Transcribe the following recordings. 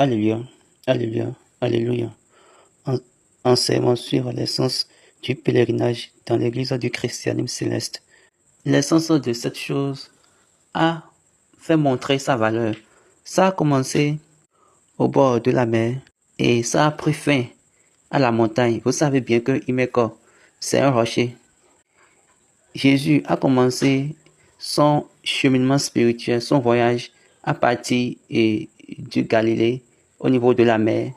Alléluia, Alléluia, Alléluia. En- Enseignement sur l'essence du pèlerinage dans l'église du christianisme céleste. L'essence de cette chose a fait montrer sa valeur. Ça a commencé au bord de la mer et ça a pris fin à la montagne. Vous savez bien que Imeko, c'est un rocher. Jésus a commencé son cheminement spirituel, son voyage à partir du Galilée au niveau de la mer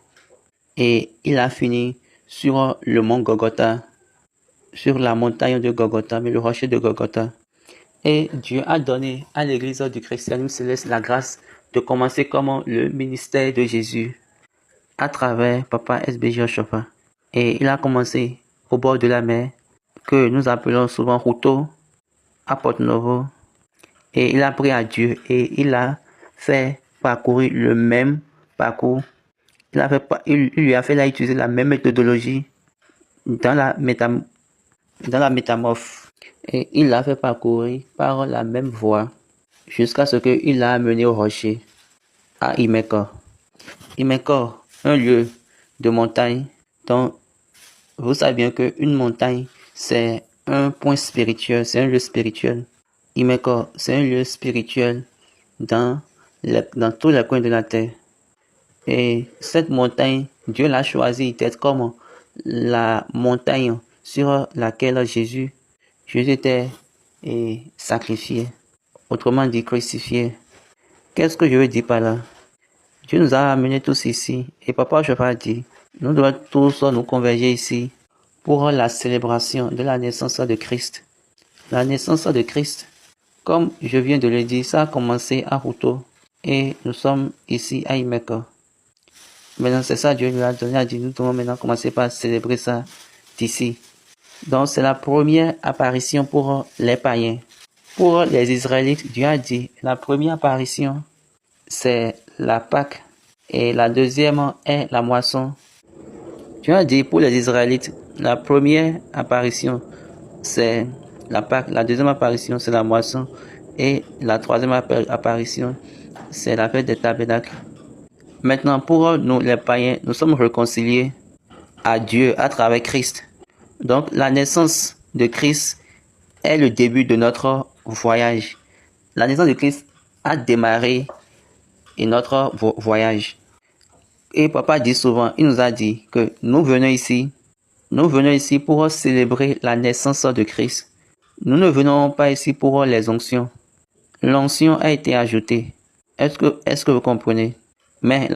et il a fini sur le mont Golgotha, sur la montagne de Golgotha, mais le rocher de Golgotha. Et Dieu a donné à l'église du christianisme céleste la grâce de commencer comme le ministère de Jésus à travers Papa SBJ Oshofa. Et il a commencé au bord de la mer, que nous appelons souvent Routo, à Porto Novo. Et il a prié à Dieu et il a fait parcourir le même parcours. Il lui a fait utiliser la même méthodologie dans la métamorphe. Et il l'a fait parcourir par la même voie jusqu'à ce qu'il l'a amené au rocher, à Imeko. Imeko, un lieu de montagne. Donc, vous savez bien qu'une montagne, c'est un point spirituel, c'est un lieu spirituel. Imeko, c'est un lieu spirituel dans tous les coins de la terre. Et cette montagne, Dieu l'a choisi d'être comme la montagne sur laquelle Jésus était sacrifié, autrement dit crucifié. Qu'est-ce que je veux dire par là? Dieu nous a amenés tous ici et Papa Jehovah dit, nous devons tous nous converger ici pour la célébration de la naissance de Christ. La naissance de Christ, comme je viens de le dire, ça a commencé à Routo et nous sommes ici à Imeko. Maintenant, c'est ça, Dieu nous a donné, a dit, nous devons maintenant commencer par célébrer ça d'ici. Donc, c'est la première apparition pour les païens. Pour les Israélites, Dieu a dit, la première apparition, c'est la Pâque. Et la deuxième est la moisson. Dieu a dit, pour les Israélites, la première apparition, c'est la Pâque. La deuxième apparition, c'est la moisson. Et la troisième apparition, c'est la fête des tabernacles. Maintenant, pour nous, les païens, nous sommes réconciliés à Dieu à travers Christ. Donc, la naissance de Christ est le début de notre voyage. La naissance de Christ a démarré notre voyage. Et Papa dit souvent, il nous a dit que nous venons ici pour célébrer la naissance de Christ. Nous ne venons pas ici pour les onctions. L'onction a été ajoutée. Est-ce que vous comprenez? Mais